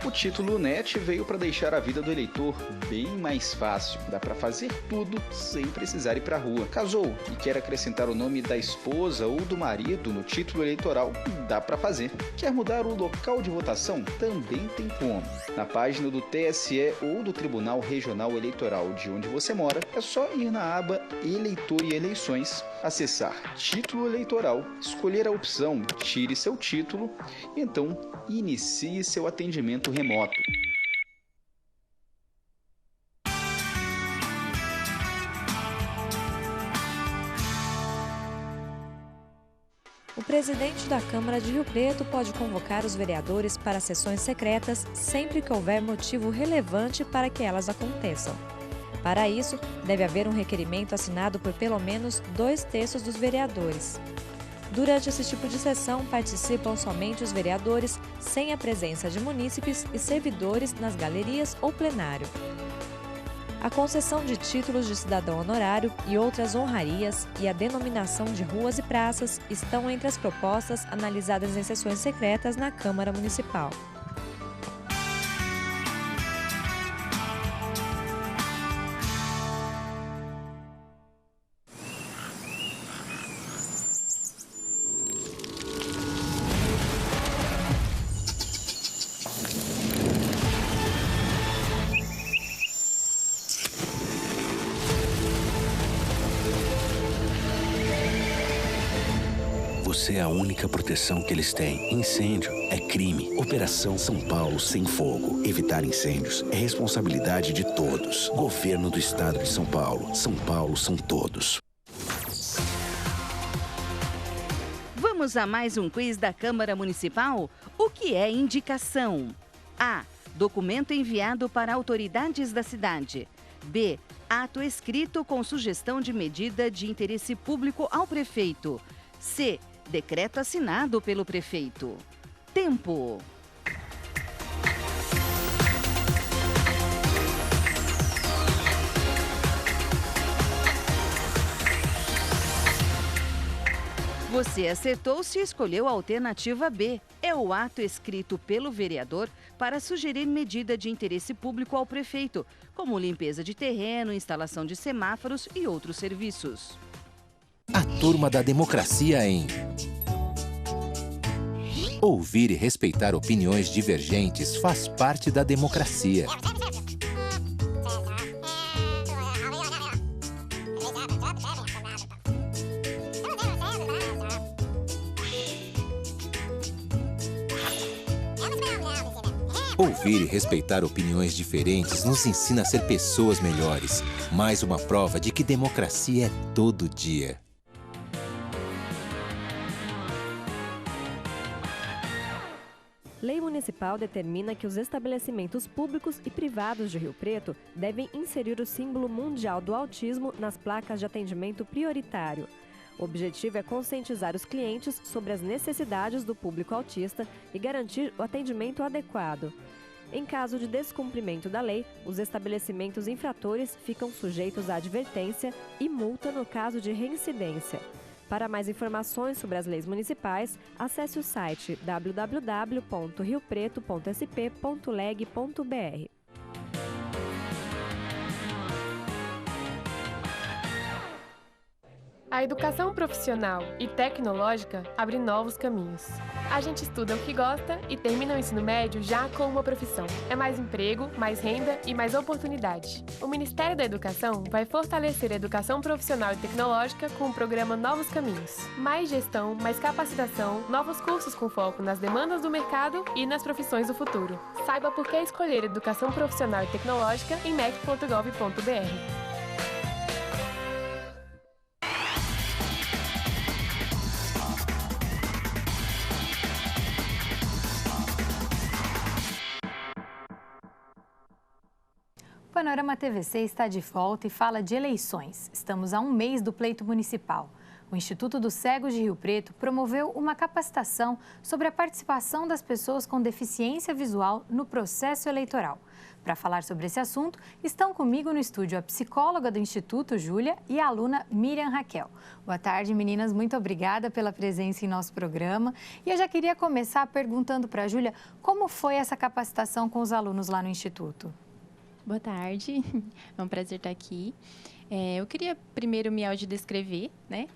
O título NET veio para deixar a vida do eleitor bem mais fácil. Dá para fazer tudo sem precisar ir para a rua. Casou e quer acrescentar o nome da esposa ou do marido no título eleitoral? Dá para fazer. Quer mudar o local de votação? Também tem como. Na página do TSE ou do Tribunal Regional Eleitoral de onde você mora, é só ir na aba Eleitor e Eleições, acessar Título Eleitoral, escolher a opção Tire seu título e então inicie seu atendimento remoto. O presidente da Câmara de Rio Preto pode convocar os vereadores para sessões secretas sempre que houver motivo relevante para que elas aconteçam. Para isso, deve haver um requerimento assinado por pelo menos 2/3 dos vereadores. Durante esse tipo de sessão, participam somente os vereadores, sem a presença de munícipes e servidores nas galerias ou plenário. A concessão de títulos de cidadão honorário e outras honrarias e a denominação de ruas e praças estão entre as propostas analisadas em sessões secretas na Câmara Municipal. Você é a única proteção que eles têm. Incêndio é crime. Operação São Paulo Sem Fogo. Evitar incêndios é responsabilidade de todos. Governo do Estado de São Paulo. São Paulo são todos. Vamos a mais um quiz da Câmara Municipal? O que é indicação? A. Documento enviado para autoridades da cidade. B. Ato escrito com sugestão de medida de interesse público ao prefeito. C. Decreto assinado pelo prefeito. Tempo. Você acertou se escolheu a alternativa B. É o ato escrito pelo vereador para sugerir medida de interesse público ao prefeito, como limpeza de terreno, instalação de semáforos e outros serviços. A turma da democracia em ouvir e respeitar opiniões divergentes faz parte da democracia. Ouvir e respeitar opiniões diferentes nos ensina a ser pessoas melhores. Mais uma prova de que democracia é todo dia. Lei municipal determina que os estabelecimentos públicos e privados de Rio Preto devem inserir o símbolo mundial do autismo nas placas de atendimento prioritário. O objetivo é conscientizar os clientes sobre as necessidades do público autista e garantir o atendimento adequado. Em caso de descumprimento da lei, os estabelecimentos infratores ficam sujeitos à advertência e multa no caso de reincidência. Para mais informações sobre as leis municipais, acesse o site www.riopreto.sp.leg.br. A educação profissional e tecnológica abre novos caminhos. A gente estuda o que gosta e termina o ensino médio já com uma profissão. É mais emprego, mais renda e mais oportunidade. O Ministério da Educação vai fortalecer a educação profissional e tecnológica com o programa Novos Caminhos. Mais gestão, mais capacitação, novos cursos com foco nas demandas do mercado e nas profissões do futuro. Saiba por que escolher educação profissional e tecnológica em mec.gov.br. O Panorama TVC está de volta e fala de eleições. Estamos a um mês do pleito municipal. O Instituto dos Cegos de Rio Preto promoveu uma capacitação sobre a participação das pessoas com deficiência visual no processo eleitoral. Para falar sobre esse assunto, estão comigo no estúdio a psicóloga do Instituto, Júlia, e a aluna Miriam Raquel. Boa tarde, meninas. Muito obrigada pela presença em nosso programa. E eu já queria começar perguntando para a Júlia como foi essa capacitação com os alunos lá no Instituto. Boa tarde, é um prazer estar aqui. Eu queria primeiro me audiodescrever, né?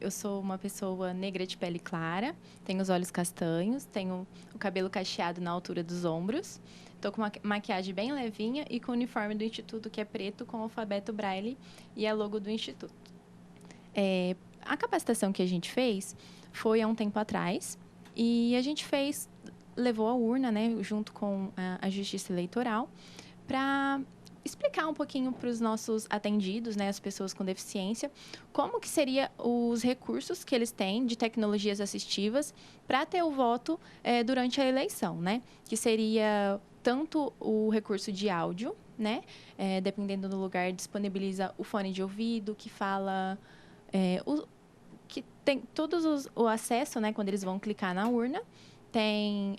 Eu sou uma pessoa negra de pele clara, tenho os olhos castanhos, tenho o cabelo cacheado na altura dos ombros, estou com uma maquiagem bem levinha e com o uniforme do Instituto, que é preto, com o alfabeto Braille e a logo do Instituto. A capacitação que a gente fez foi há um tempo atrás e a gente levou a urna, né, junto com a Justiça Eleitoral, para explicar um pouquinho para os nossos atendidos, né, as pessoas com deficiência, como que seria os recursos que eles têm de tecnologias assistivas para ter o voto durante a eleição, né? Que seria tanto o recurso de áudio, né? Dependendo do lugar, disponibiliza o fone de ouvido, que fala... que tem todos o acesso, né, quando eles vão clicar na urna. Tem,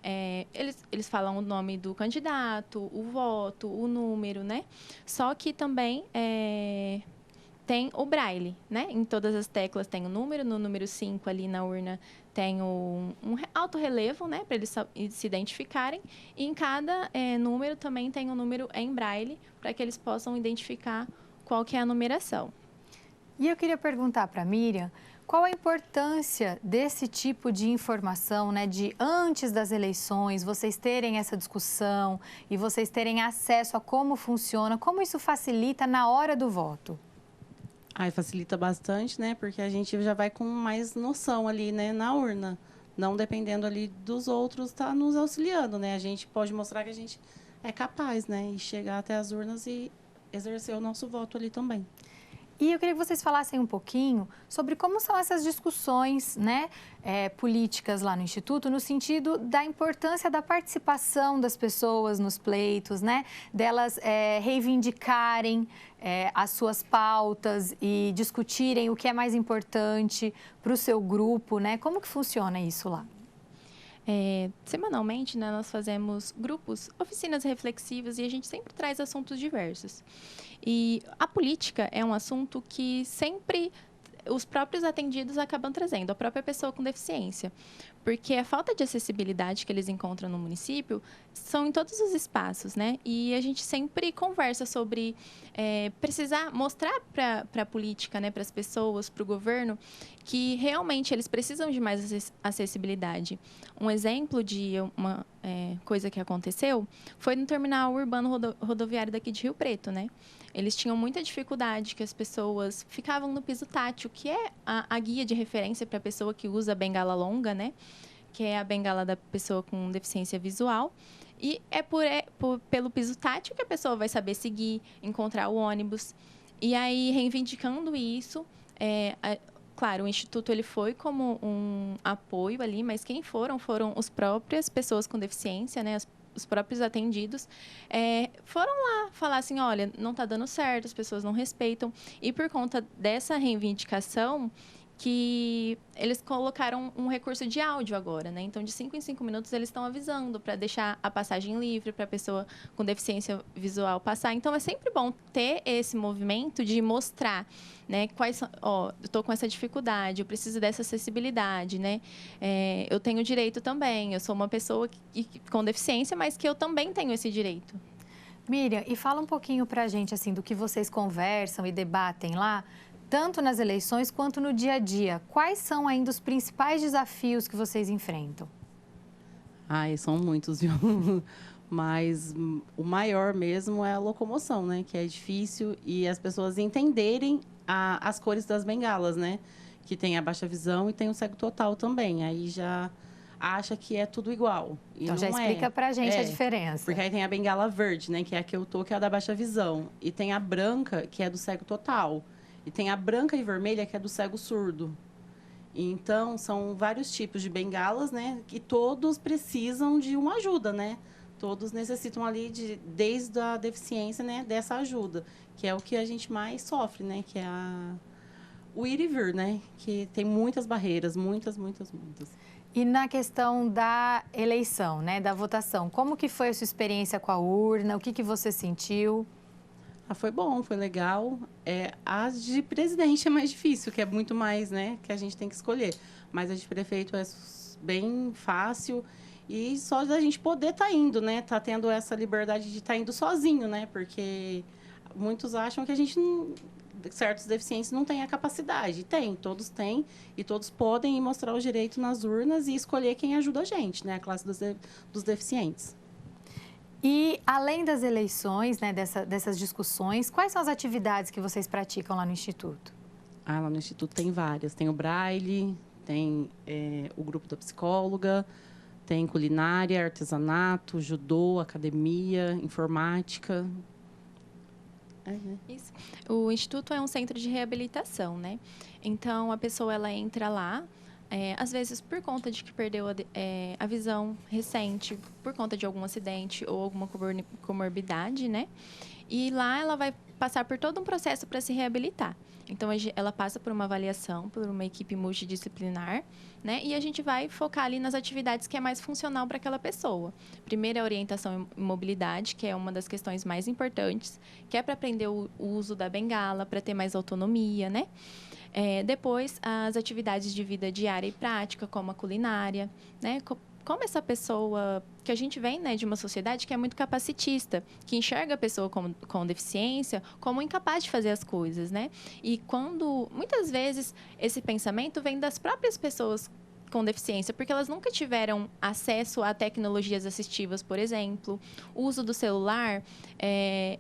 eles falam o nome do candidato, o voto, o número, né? Só que também tem o Braille, né? Em todas as teclas tem o número, no número 5 ali na urna tem um alto relevo, né? Para eles se identificarem. E em cada número também tem um número em Braille, para que eles possam identificar qual que é a numeração. E eu queria perguntar para a Miriam, qual a importância desse tipo de informação, né, de antes das eleições, vocês terem essa discussão e vocês terem acesso a como funciona, como isso facilita na hora do voto? Facilita bastante, né, porque a gente já vai com mais noção ali, né, na urna, não dependendo ali dos outros, tá nos auxiliando, né, a gente pode mostrar que a gente é capaz, né, e chegar até as urnas e exercer o nosso voto ali também. E eu queria que vocês falassem um pouquinho sobre como são essas discussões, né, políticas lá no Instituto, no sentido da importância da participação das pessoas nos pleitos, né, delas reivindicarem as suas pautas e discutirem o que é mais importante para o seu grupo, né? Como que funciona isso lá? Semanalmente, né, nós fazemos grupos, oficinas reflexivas e a gente sempre traz assuntos diversos. E a política é um assunto que sempre os próprios atendidos acabam trazendo, a própria pessoa com deficiência. Porque a falta de acessibilidade que eles encontram no município são em todos os espaços, né? E a gente sempre conversa sobre precisar mostrar para a política, né, para as pessoas, para o governo, que realmente eles precisam de mais acessibilidade. Um exemplo de uma coisa que aconteceu foi no terminal urbano rodoviário daqui de Rio Preto, né? Eles tinham muita dificuldade, que as pessoas ficavam no piso tátil, que é a guia de referência para a pessoa que usa a bengala longa, né? Que é a bengala da pessoa com deficiência visual. E pelo piso tátil que a pessoa vai saber seguir, encontrar o ônibus. E aí, reivindicando isso, claro, o Instituto ele foi como um apoio ali, mas quem foram as próprias pessoas com deficiência, né? Os próprios atendidos, foram lá falar assim, olha, não está dando certo, as pessoas não respeitam. E por conta dessa reivindicação, que eles colocaram um recurso de áudio agora, né? Então, de 5 em 5 minutos, eles estão avisando para deixar a passagem livre para a pessoa com deficiência visual passar. Então, é sempre bom ter esse movimento de mostrar, né? Eu estou com essa dificuldade, eu preciso dessa acessibilidade, né? Eu tenho direito também, eu sou uma pessoa com deficiência, mas que eu também tenho esse direito. Miriam, e fala um pouquinho para a gente, assim, do que vocês conversam e debatem lá, tanto nas eleições quanto no dia a dia. Quais são ainda os principais desafios que vocês enfrentam? São muitos, viu? Mas o maior mesmo é a locomoção, né? Que é difícil e as pessoas entenderem as cores das bengalas, né? Que tem a baixa visão e tem o cego total também. Aí já acha que é tudo igual. E então, não já explica pra gente a diferença. Porque aí tem a bengala verde, né? Que é a que eu tô, que é a da baixa visão. E tem a branca, que é do cego total. E tem a branca e vermelha, que é do cego surdo. Então, são vários tipos de bengalas, né? Que todos precisam de uma ajuda, né? Todos necessitam ali, desde a deficiência, né? Dessa ajuda. Que é o que a gente mais sofre, né? Que é o ir e vir, né? Que tem muitas barreiras, muitas. E na questão da eleição, né? Da votação, como que foi a sua experiência com a urna? O que você sentiu? Foi bom, foi legal. A de presidente é mais difícil, que é muito mais, né, que a gente tem que escolher. Mas a de prefeito é bem fácil e só da gente poder estar indo, né, tá tendo essa liberdade de estar indo sozinho, né, porque muitos acham que a gente não, certos deficientes não têm a capacidade. Todos têm e todos podem ir mostrar o direito nas urnas e escolher quem ajuda a gente, né, a classe dos deficientes. E, além das eleições, né, dessas discussões, quais são as atividades que vocês praticam lá no Instituto? Lá no Instituto tem várias. Tem o Braille, tem o grupo da psicóloga, tem culinária, artesanato, judô, academia, informática. Isso. O Instituto é um centro de reabilitação, né? Então, a pessoa ela entra lá, às vezes por conta de que perdeu a visão recente, por conta de algum acidente ou alguma comorbidade, né? E lá ela vai passar por todo um processo para se reabilitar. Então, ela passa por uma avaliação, por uma equipe multidisciplinar, né? E a gente vai focar ali nas atividades que é mais funcional para aquela pessoa. Primeiro, a orientação em mobilidade, que é uma das questões mais importantes, que é para aprender o uso da bengala, para ter mais autonomia, né? Depois, as atividades de vida diária e prática, como a culinária, né? Como essa pessoa, que a gente vem, né, de uma sociedade que é muito capacitista, que enxerga a pessoa com deficiência como incapaz de fazer as coisas, né? E muitas vezes, esse pensamento vem das próprias pessoas com deficiência, porque elas nunca tiveram acesso a tecnologias assistivas, por exemplo. O uso do celular é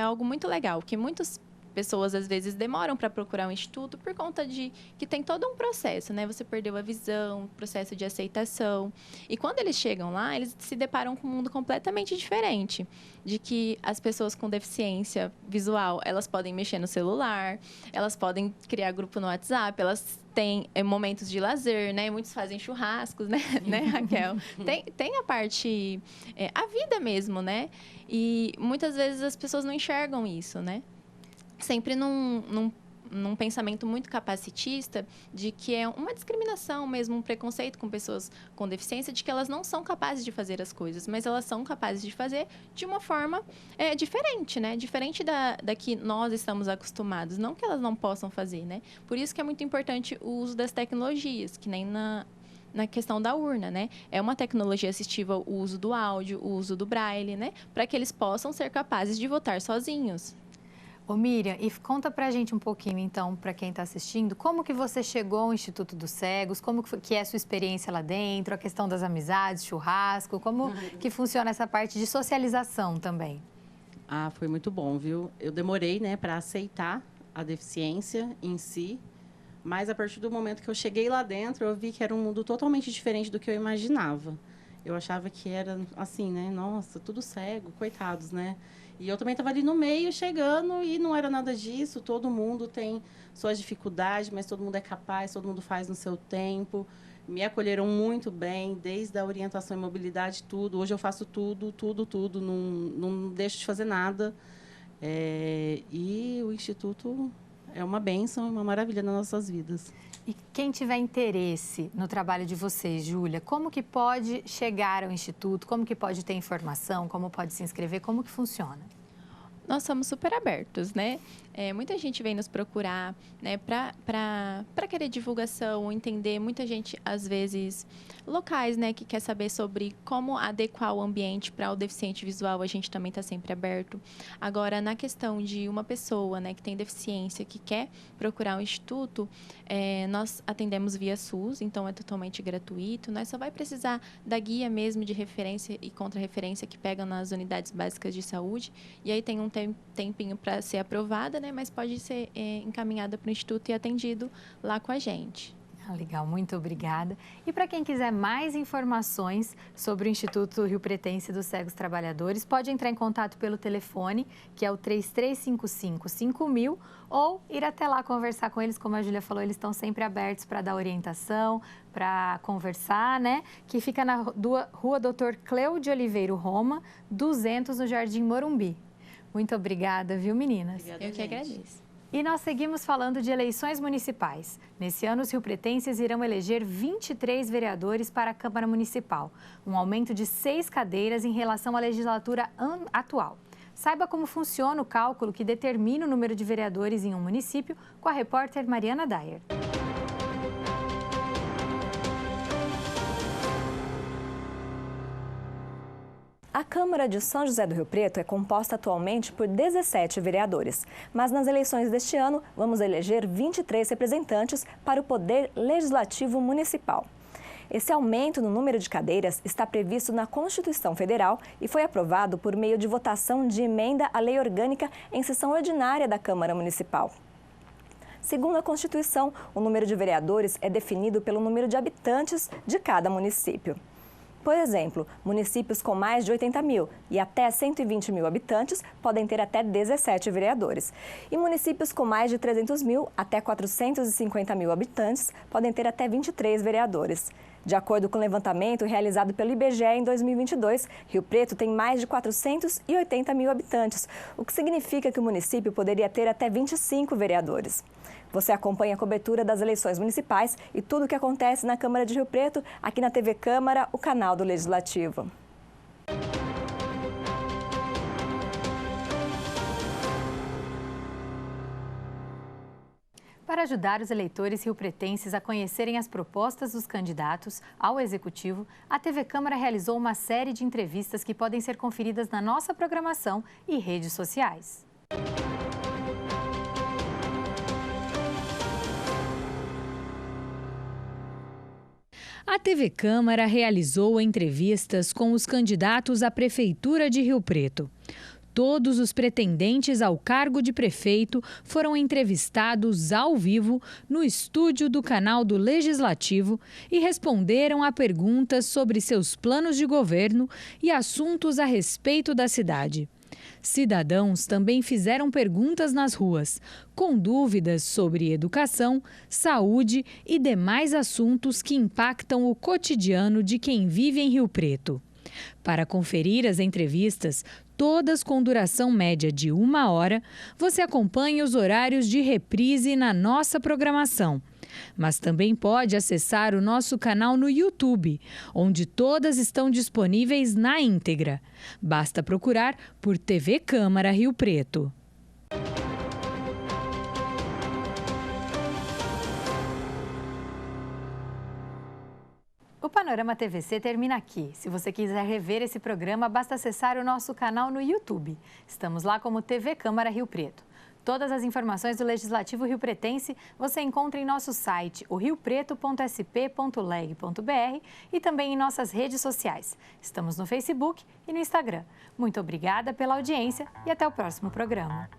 algo muito legal, que muitas pessoas, às vezes, demoram para procurar um instituto por conta de que tem todo um processo, né? Você perdeu a visão, processo de aceitação. E quando eles chegam lá, eles se deparam com um mundo completamente diferente. De que as pessoas com deficiência visual, elas podem mexer no celular, elas podem criar grupo no WhatsApp, elas têm momentos de lazer, né? Muitos fazem churrascos, né, Raquel? Tem a parte... a vida mesmo, né? E muitas vezes as pessoas não enxergam isso, né? Sempre num pensamento muito capacitista de que é uma discriminação mesmo, um preconceito com pessoas com deficiência, de que elas não são capazes de fazer as coisas, mas elas são capazes de fazer de uma forma diferente, né? Diferente da que nós estamos acostumados, não que elas não possam fazer, né? Por isso que é muito importante o uso das tecnologias, que nem na questão da urna, né? É uma tecnologia assistiva o uso do áudio, o uso do braille, né? Para que eles possam ser capazes de votar sozinhos. Ô Miriam, e conta pra gente um pouquinho, então, para quem está assistindo, como que você chegou ao Instituto dos Cegos, como que é a sua experiência lá dentro, a questão das amizades, churrasco, como que funciona essa parte de socialização também? Foi muito bom, viu? Eu demorei, né, para aceitar a deficiência em si, mas a partir do momento que eu cheguei lá dentro, eu vi que era um mundo totalmente diferente do que eu imaginava. Eu achava que era assim, né? Nossa, tudo cego, coitados, né? E eu também estava ali no meio, chegando, e não era nada disso. Todo mundo tem suas dificuldades, mas todo mundo é capaz, todo mundo faz no seu tempo. Me acolheram muito bem, desde a orientação e mobilidade, tudo. Hoje eu faço tudo, não deixo de fazer nada. E o Instituto é uma bênção, uma maravilha nas nossas vidas. E quem tiver interesse no trabalho de vocês, Júlia, como que pode chegar ao Instituto? Como que pode ter informação? Como pode se inscrever? Como que funciona? Nós somos super abertos, né? muita gente vem nos procurar, né, para querer divulgação, entender. Muita gente, às vezes, locais, né, que quer saber sobre como adequar o ambiente para o deficiente visual, a gente também está sempre aberto. Agora, na questão de uma pessoa, né, que tem deficiência, que quer procurar um instituto, nós atendemos via SUS, então é totalmente gratuito. Nós só vai precisar da guia mesmo de referência e contra-referência que pegam nas unidades básicas de saúde, e aí tem um tempinho para ser aprovada, né, mas pode ser encaminhada para o instituto e atendido lá com a gente. Legal, muito obrigada. E para quem quiser mais informações sobre o Instituto Rio Pretense dos Cegos Trabalhadores, pode entrar em contato pelo telefone, que é o 3355-5000, ou ir até lá conversar com eles. Como a Júlia falou, eles estão sempre abertos para dar orientação, para conversar, né? Que fica na Rua Dr. Cleo de Oliveira Roma, 200, no Jardim Morumbi. Muito obrigada, viu, meninas? Obrigada, eu que agradeço. E nós seguimos falando de eleições municipais. Nesse ano, os riopretenses irão eleger 23 vereadores para a Câmara Municipal, um aumento de 6 cadeiras em relação à legislatura atual. Saiba como funciona o cálculo que determina o número de vereadores em um município com a repórter Mariana Dyer. A Câmara de São José do Rio Preto é composta atualmente por 17 vereadores, mas nas eleições deste ano vamos eleger 23 representantes para o Poder Legislativo Municipal. Esse aumento no número de cadeiras está previsto na Constituição Federal e foi aprovado por meio de votação de emenda à lei orgânica em sessão ordinária da Câmara Municipal. Segundo a Constituição, o número de vereadores é definido pelo número de habitantes de cada município. Por exemplo, municípios com mais de 80 mil e até 120 mil habitantes podem ter até 17 vereadores. E municípios com mais de 300 mil até 450 mil habitantes podem ter até 23 vereadores. De acordo com o levantamento realizado pelo IBGE em 2022, Rio Preto tem mais de 480 mil habitantes, o que significa que o município poderia ter até 25 vereadores. Você acompanha a cobertura das eleições municipais e tudo o que acontece na Câmara de Rio Preto, aqui na TV Câmara, o canal do Legislativo. Para ajudar os eleitores riopretenses a conhecerem as propostas dos candidatos ao Executivo, a TV Câmara realizou uma série de entrevistas que podem ser conferidas na nossa programação e redes sociais. A TV Câmara realizou entrevistas com os candidatos à Prefeitura de Rio Preto. Todos os pretendentes ao cargo de prefeito foram entrevistados ao vivo no estúdio do canal do Legislativo e responderam a perguntas sobre seus planos de governo e assuntos a respeito da cidade. Cidadãos também fizeram perguntas nas ruas, com dúvidas sobre educação, saúde e demais assuntos que impactam o cotidiano de quem vive em Rio Preto. Para conferir as entrevistas, todas com duração média de 1 hora, você acompanha os horários de reprise na nossa programação. Mas também pode acessar o nosso canal no YouTube, onde todas estão disponíveis na íntegra. Basta procurar por TV Câmara Rio Preto. O Panorama TVC termina aqui. Se você quiser rever esse programa, basta acessar o nosso canal no YouTube. Estamos lá como TV Câmara Rio Preto. Todas as informações do Legislativo Riopretense você encontra em nosso site, o riopreto.sp.leg.br, e também em nossas redes sociais. Estamos no Facebook e no Instagram. Muito obrigada pela audiência e até o próximo programa.